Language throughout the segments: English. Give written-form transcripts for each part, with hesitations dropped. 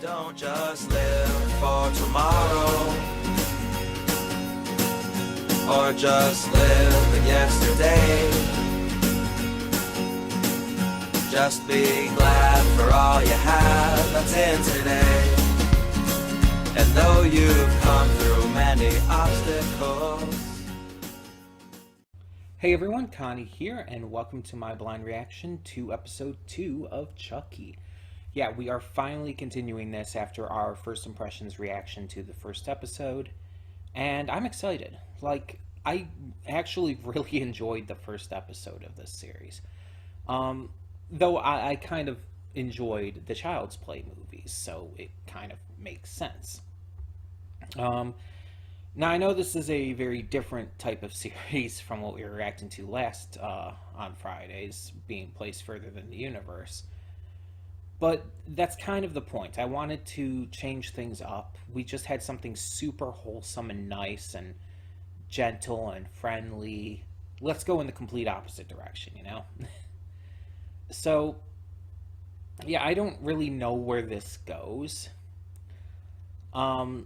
Don't just live for tomorrow, or just live in yesterday. Just be glad for all you have that's in today. And though you've come through many obstacles. Hey everyone, Connie here, and welcome to my blind reaction to episode 2 of Chucky. Yeah, we are finally continuing this after our first impressions reaction to the first episode, and I'm excited. I actually really enjoyed the first episode of this series. Though I kind of enjoyed the Child's Play movies, so it kind of makes sense. Now, I know this is a very different type of series from what we were reacting to last on Fridays, being placed further than the universe. But that's kind of the point. I wanted to change things up. We just had something super wholesome and nice and gentle and friendly. Let's go in the complete opposite direction, you know? So, yeah, I don't really know where this goes. But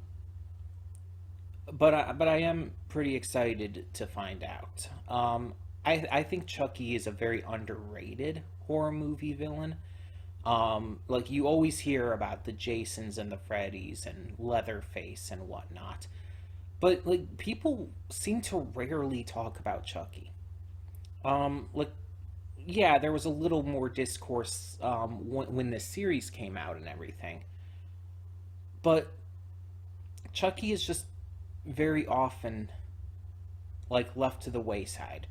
I am pretty excited to find out. I think Chucky is a very underrated horror movie villain. You always hear about the Jasons and the Freddys and Leatherface and whatnot. But, people seem to rarely talk about Chucky. Yeah, there was a little more discourse, when this series came out and everything. But Chucky is just very often, left to the wayside.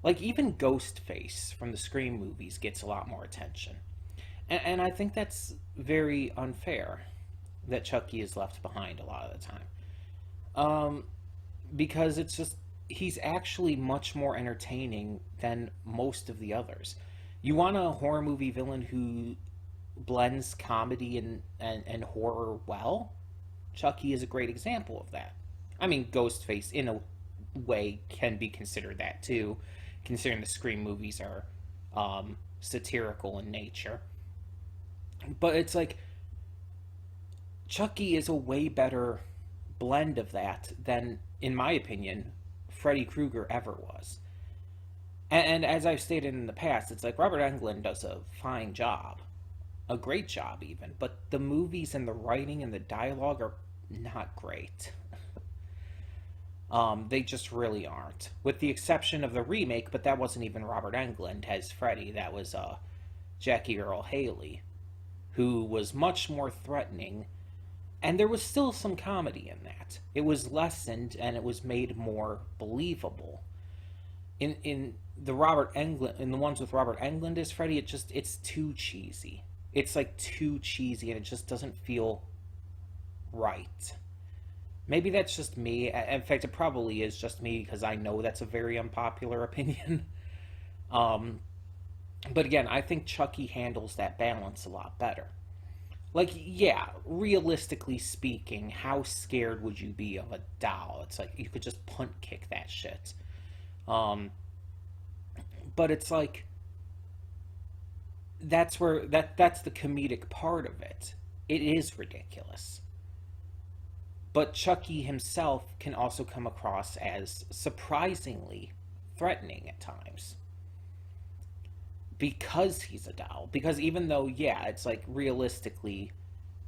Even Ghostface from the Scream movies gets a lot more attention. And I think that's very unfair that Chucky is left behind a lot of the time. Because it's just, he's actually much more entertaining than most of the others. You want a horror movie villain who blends comedy and horror well? Chucky is a great example of that. I mean, Ghostface, in a way, can be considered that too, considering the Scream movies are satirical in nature. But it's Chucky is a way better blend of that than, in my opinion, Freddy Krueger ever was. And as I've stated in the past, it's Robert Englund does a fine job. A great job, even. But the movies and the writing and the dialogue are not great. They just really aren't. With the exception of the remake, but that wasn't even Robert Englund as Freddy. That was Jackie Earle Haley, who was much more threatening, and there was still some comedy in that. It was lessened, and it was made more believable. In the ones with Robert Englund as Freddy, it's too cheesy. It's too cheesy, and it just doesn't feel right. Maybe that's just me. In fact, it probably is just me, because I know that's a very unpopular opinion. But again, I think Chucky handles that balance a lot better. Yeah, realistically speaking, how scared would you be of a doll? It's you could just punt kick that shit. But it's that's the comedic part of it. It is ridiculous. But Chucky himself can also come across as surprisingly threatening at times. Because he's a doll. Because even though, yeah, it's realistically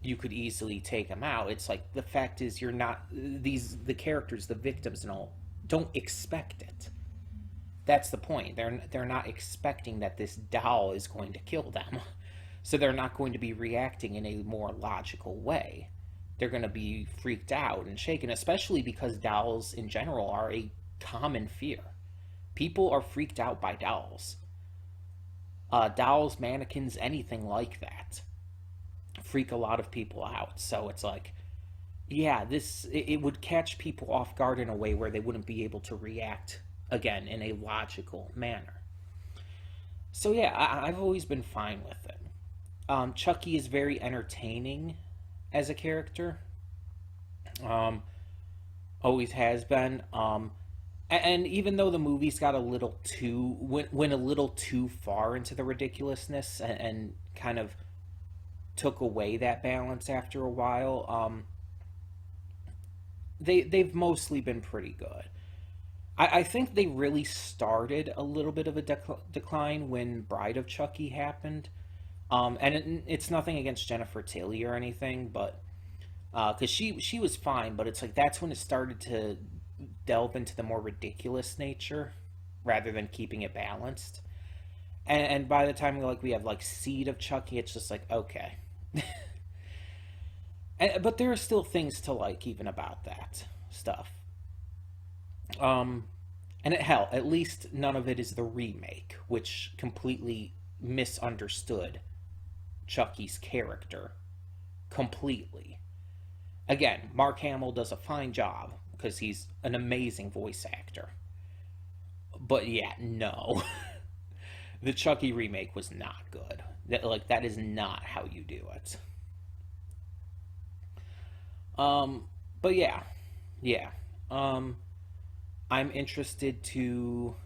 you could easily take him out, it's the fact is you're not, the characters, the victims and all, don't expect it. That's the point. They're not expecting that this doll is going to kill them. So they're not going to be reacting in a more logical way. They're going to be freaked out and shaken, especially because dolls in general are a common fear. People are freaked out by dolls. Dolls, mannequins, anything like that freak a lot of people out. So it's yeah, it would catch people off guard in a way where they wouldn't be able to react, again, in a logical manner. So yeah, I've always been fine with it. Chucky is very entertaining as a character. Always has been. And even though the movies got a little too, went a little too far into the ridiculousness and kind of took away that balance after a while. They've mostly been pretty good. I think they really started a little bit of a decline when Bride of Chucky happened. It's nothing against Jennifer Tilly or anything, but because she was fine, but it's like that's when it started to delve into the more ridiculous nature rather than keeping it balanced. And by the time we have like Seed of Chucky, it's just like okay. But there are still things to like even about that stuff. Hell, at least none of it is the remake, which completely misunderstood Chucky's character completely. Again, Mark Hamill does a fine job because he's an amazing voice actor. But yeah, no. The Chucky remake was not good. That is not how you do it. But yeah. I'm interested to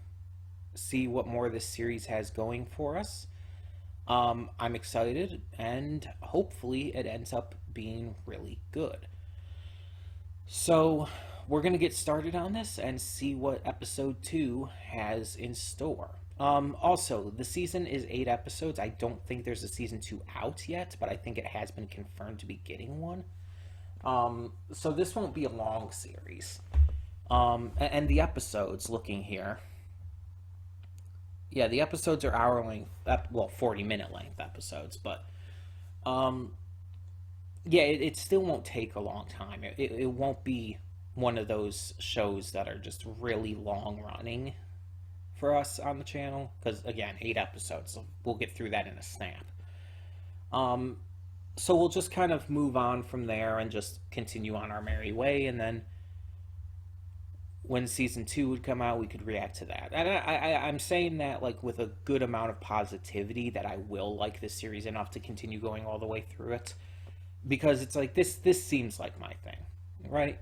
see what more this series has going for us. I'm excited, and hopefully it ends up being really good. So, we're going to get started on this and see what episode 2 has in store. Also, the season is 8 episodes. I don't think there's a season 2 out yet, but I think it has been confirmed to be getting one. So this won't be a long series. And the episodes, looking here. Yeah, the episodes are hour length, 40-minute length episodes, but yeah, it still won't take a long time. It won't be one of those shows that are just really long running for us on the channel, because again, 8 episodes, so we'll get through that in a snap. So we'll just kind of move on from there and just continue on our merry way, and then when season 2 would come out, we could react to that. And I'm saying that like with a good amount of positivity that I will like this series enough to continue going all the way through it, because it's like this seems like my thing, right?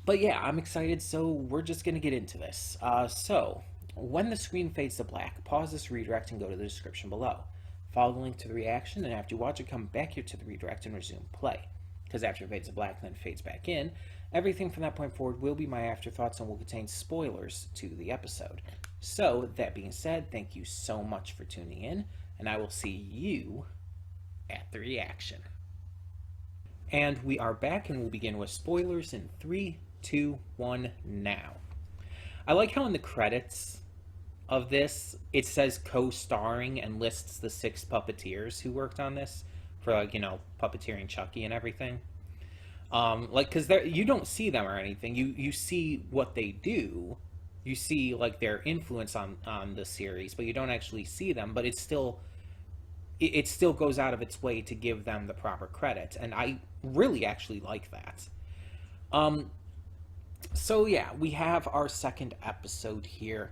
But yeah, I'm excited, so we're just gonna get into this. So when the screen fades to black, pause this redirect and go to the description below. Follow the link to the reaction, and after you watch it, come back here to the redirect and resume play. Because after it fades to black and then fades back in, everything from that point forward will be my afterthoughts and will contain spoilers to the episode. So, that being said, thank you so much for tuning in, and I will see you at the reaction. And we are back, and we'll begin with spoilers in 3, 2, 1, now. I like how in the credits of this, it says co-starring and lists the 6 puppeteers who worked on this for, like, you know, puppeteering Chucky and everything. Like, because you don't see them or anything. You see what they do. You see, like, their influence on the series, but you don't actually see them. But it still goes out of its way to give them the proper credit. And I really actually like that. So, yeah, we have our second episode here.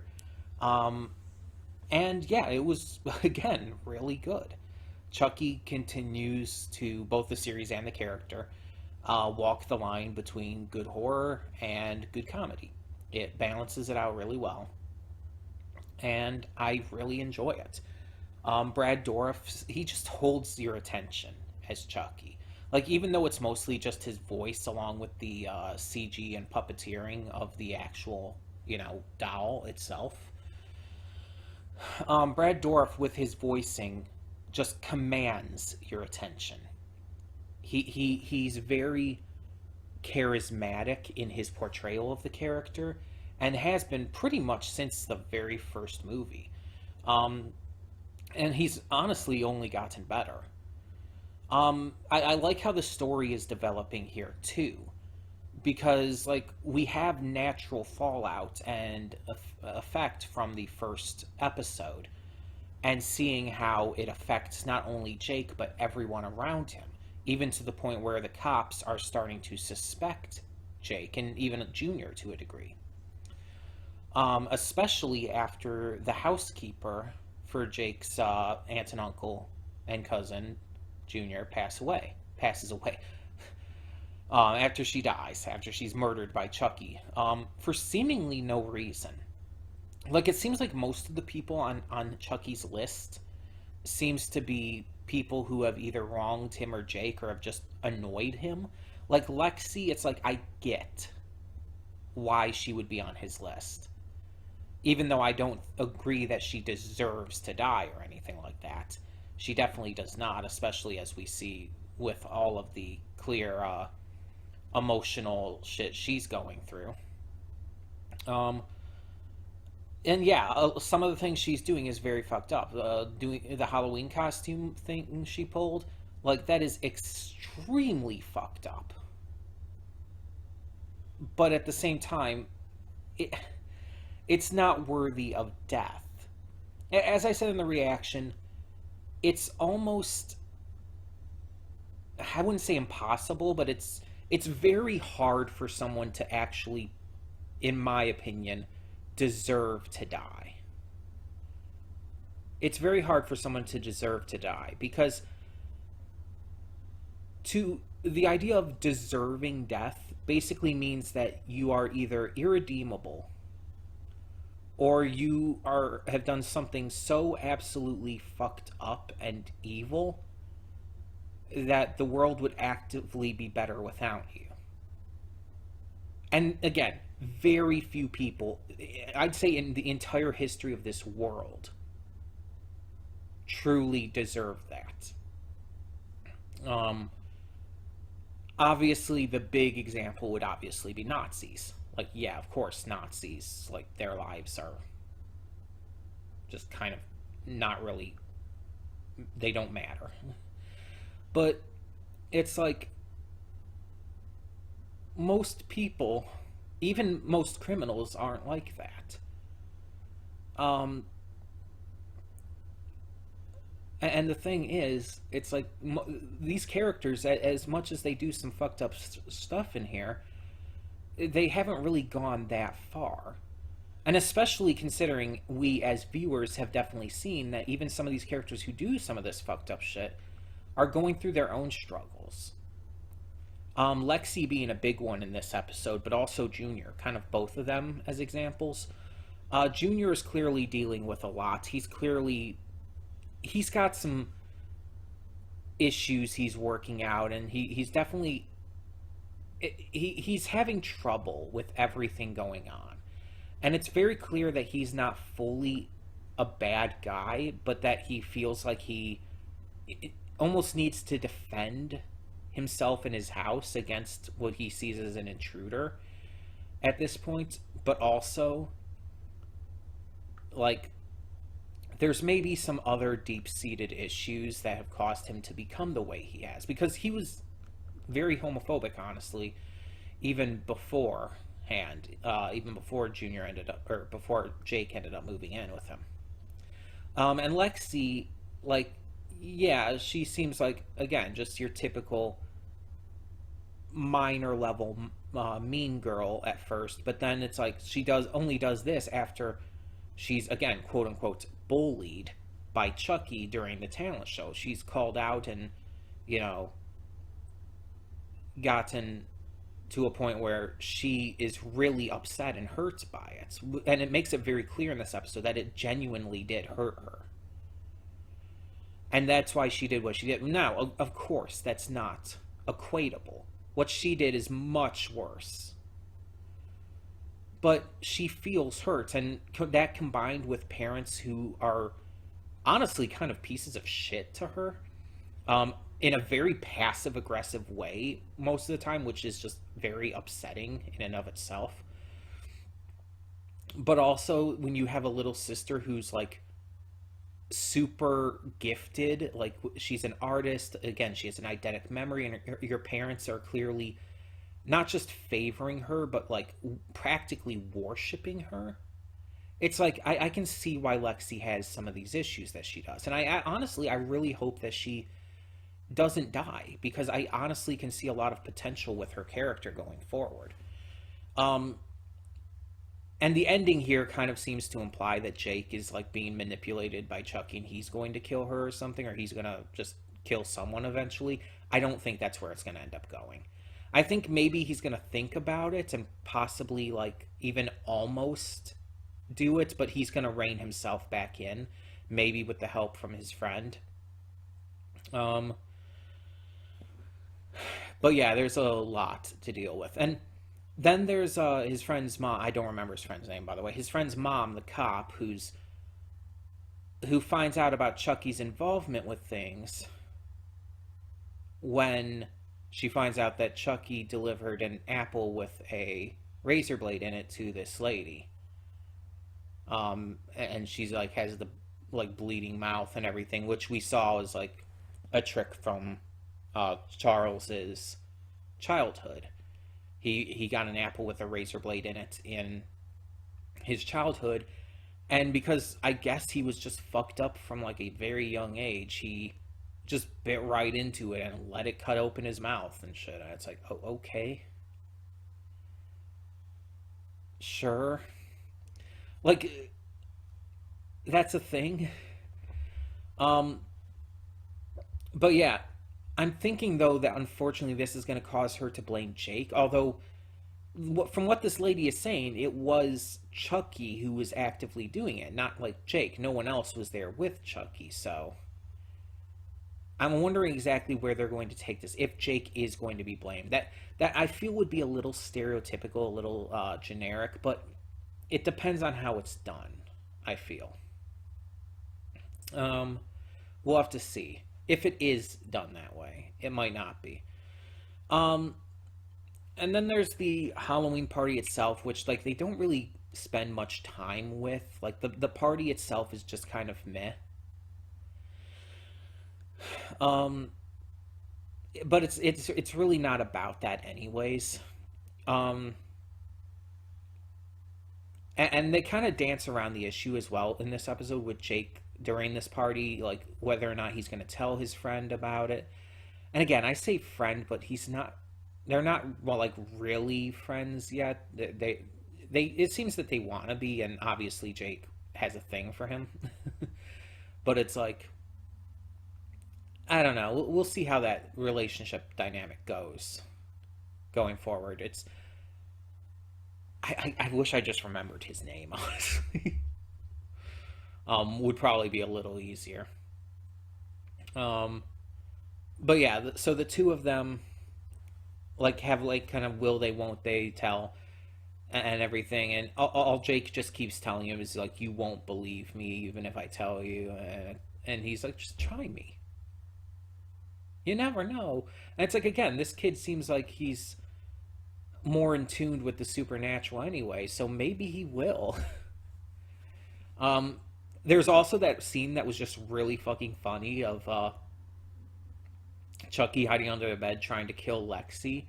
And yeah, it was, again, really good. Chucky continues to, both the series and the character, walk the line between good horror and good comedy. It balances it out really well, and I really enjoy it. Brad Dourif, he just holds your attention as Chucky. Like, even though it's mostly just his voice along with the CG and puppeteering of the actual, you know, doll itself, Brad Dourif with his voicing just commands your attention. He's very charismatic in his portrayal of the character, and has been pretty much since the very first movie. And he's honestly only gotten better. I like how the story is developing here too, because like we have natural fallout and effect from the first episode, and seeing how it affects not only Jake but everyone around him, even to the point where the cops are starting to suspect Jake, and even Junior to a degree. Especially after the housekeeper for Jake's aunt and uncle and cousin, Junior, passes away. After she dies, after she's murdered by Chucky, for seemingly no reason. Like, it seems like most of the people on Chucky's list seems to be people who have either wronged him or Jake or have just annoyed him. Like Lexi, it's like I get why she would be on his list. Even though I don't agree that she deserves to die or anything like that. She definitely does not, especially as we see with all of the clear emotional shit she's going through. Um, and yeah, some of the things she's doing is very fucked up. Doing the Halloween costume thing she pulled, like that is extremely fucked up. But at the same time, it's not worthy of death. As I said in the reaction, it's almost, I wouldn't say impossible, but it's very hard for someone to actually, in my opinion, deserve to die. It's very hard for someone to deserve to die because to the idea of deserving death basically means that you are either irredeemable or you are have done something so absolutely fucked up and evil that the world would actively be better without you. And again, very few people, I'd say in the entire history of this world, truly deserve that. Obviously, the big example would obviously be Nazis. Like, yeah, of course, Nazis, like, their lives are just kind of not really, they don't matter. But it's like, most people, even most criminals, aren't like that. And the thing is, it's like, these characters, as much as they do some fucked up stuff in here, they haven't really gone that far. And especially considering we as viewers have definitely seen that even some of these characters who do some of this fucked up shit are going through their own struggles. Lexi being a big one in this episode, but also Junior, kind of both of them as examples. Junior is clearly dealing with a lot. He's got some issues he's working out, and he's definitely he's having trouble with everything going on. And it's very clear that he's not fully a bad guy, but that he feels like he almost needs to defend himself in his house against what he sees as an intruder at this point. But also, like, there's maybe some other deep-seated issues that have caused him to become the way he has. Because he was very homophobic, honestly, even beforehand, even before Junior ended up, or before Jake ended up moving in with him. And Lexi, like, yeah, she seems like, again, just your typical minor level mean girl at first, but then it's like she only does this after she's, again, quote unquote, bullied by Chucky during the talent show. She's called out and, you know, gotten to a point where she is really upset and hurt by it. And it makes it very clear in this episode that it genuinely did hurt her. And that's why she did what she did. Now, of course, that's not equatable. What she did is much worse. But she feels hurt, and that combined with parents who are honestly kind of pieces of shit to her, in a very passive-aggressive way most of the time, which is just very upsetting in and of itself. But also, when you have a little sister who's, like, super gifted, like, she's an artist, again, she has an eidetic memory, and your parents are clearly not just favoring her, but, like, practically worshipping her. It's like, I can see why Lexi has some of these issues that she does. And I honestly, I really hope that she doesn't die, because I honestly can see a lot of potential with her character going forward. And the ending here kind of seems to imply that Jake is, like, being manipulated by Chucky and he's going to kill her or something, or he's going to just kill someone eventually. I don't think that's where it's going to end up going. I think maybe he's going to think about it and possibly, like, even almost do it, but he's going to rein himself back in maybe with the help from his friend. Um, but yeah, there's a lot to deal with. And then there's his friend's mom. I don't remember his friend's name, by the way. His friend's mom, the cop, who finds out about Chucky's involvement with things when she finds out that Chucky delivered an apple with a razor blade in it to this lady. And she's like has the like bleeding mouth and everything, which we saw as like a trick from Charles's childhood. He got an apple with a razor blade in it in his childhood, and because I guess he was just fucked up from like a very young age, he just bit right into it and let it cut open his mouth and shit. And it's like, oh, okay, sure, like that's a thing. Um, but yeah, I'm thinking though that unfortunately this is going to cause her to blame Jake. Although, from what this lady is saying, it was Chucky who was actively doing it, not like Jake. No one else was there with Chucky, so I'm wondering exactly where they're going to take this. If Jake is going to be blamed, that I feel would be a little stereotypical, a little generic, but it depends on how it's done. I feel. Um, we'll have to see if it is done that way. It might not be. Um, and then there's the Halloween party itself, which like they don't really spend much time with. Like the party itself is just kind of meh. Um, but it's really not about that anyways. Um, and they kind of dance around the issue as well in this episode with Jake during this party, like whether or not he's going to tell his friend about it. And again, I say friend, but he's not. They're not well, like really friends yet. They it seems that they want to be, and obviously Jake has a thing for him. But it's like I don't know. We'll see how that relationship dynamic goes going forward. It's I wish I just remembered his name, honestly. Would probably be a little easier. Um, but yeah, so the two of them like have like kind of will they won't they tell and everything, and all Jake just keeps telling him is like you won't believe me even if I tell you, and he's like just try me. You never know. And it's like again, this kid seems like he's more in tune with the supernatural anyway, so maybe he will. Um, there's also that scene that was just really fucking funny of Chucky hiding under the bed trying to kill Lexi,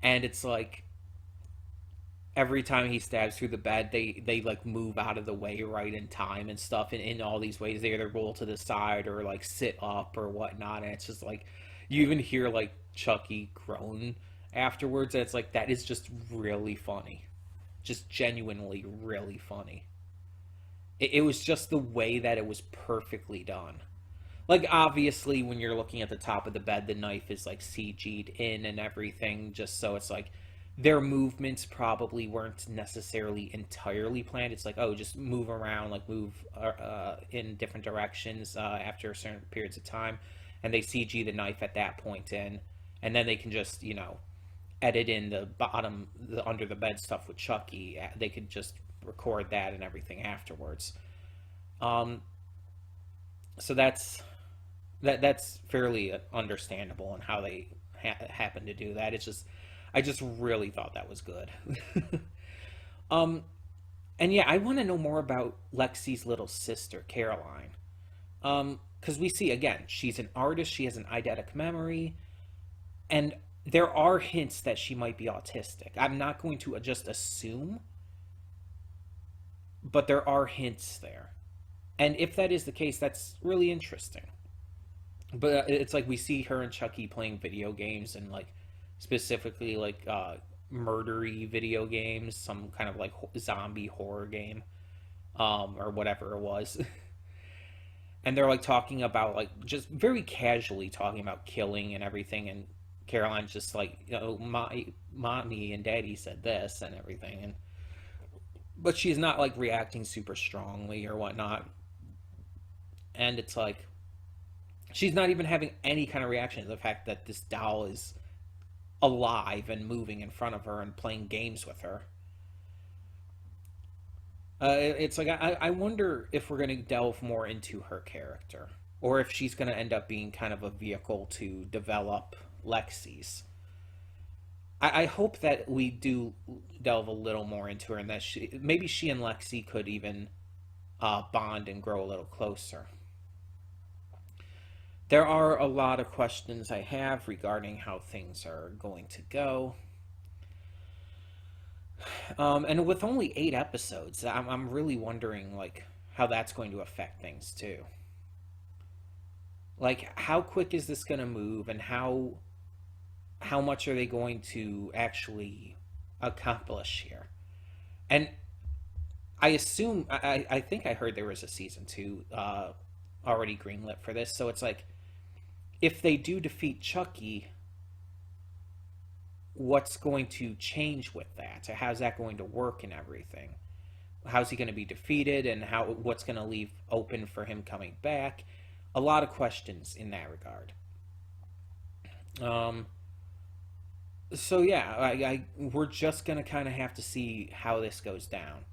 and it's like every time he stabs through the bed, they like move out of the way right in time and stuff, and in all these ways they either roll to the side or like sit up or whatnot, and it's just like you even hear like Chucky groan afterwards, and it's like that is just really funny, just genuinely really funny. It was just the way that it was perfectly done. Like obviously when you're looking at the top of the bed, the knife is like CG'd in and everything, just so it's like their movements probably weren't necessarily entirely planned. It's like, oh, just move around, like move in different directions after certain periods of time, and they CG the knife at that point in, and then they can just edit in the bottom, the under the bed stuff with Chucky. They could just record that and everything afterwards. Um, so that's fairly understandable in how they happen to do that. It's just I just really thought that was good. um, and yeah, I want to know more about Lexi's little sister, Caroline. Because we see again, she's an artist. She has an eidetic memory, and there are hints that she might be autistic. I'm not going to just assume, but there are hints there. And if that is the case, that's really interesting. But it's like we see her and Chucky playing video games, and like specifically like murdery video games, some kind of like zombie horror game, or whatever it was. And they're like talking about like just very casually talking about killing and everything, and Caroline's just like, my mommy and daddy said this and everything, and but she's not like reacting super strongly or whatnot. And it's like, she's not even having any kind of reaction to the fact that this doll is alive and moving in front of her and playing games with her. It's like, I wonder if we're going to delve more into her character, or if she's going to end up being kind of a vehicle to develop Lexi's. I hope that we do delve a little more into her, and that maybe she and Lexi could even bond and grow a little closer. There are a lot of questions I have regarding how things are going to go. And with only 8 episodes, I'm really wondering, like, how that's going to affect things, too. Like, how quick is this going to move, and how much are they going to actually accomplish here? And I assume, I think I heard there was a season 2 already greenlit for this, so it's like, if they do defeat Chucky, what's going to change with that? How's that going to work and everything? How's he going to be defeated, and what's going to leave open for him coming back? A lot of questions in that regard. So yeah, we're just going to kind of have to see how this goes down.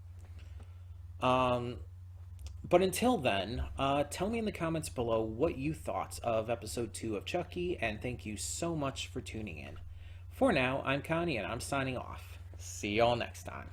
But until then, tell me in the comments below what you thought of episode 2 of Chucky, and thank you so much for tuning in. For now, I'm Connie, and I'm signing off. See y'all next time.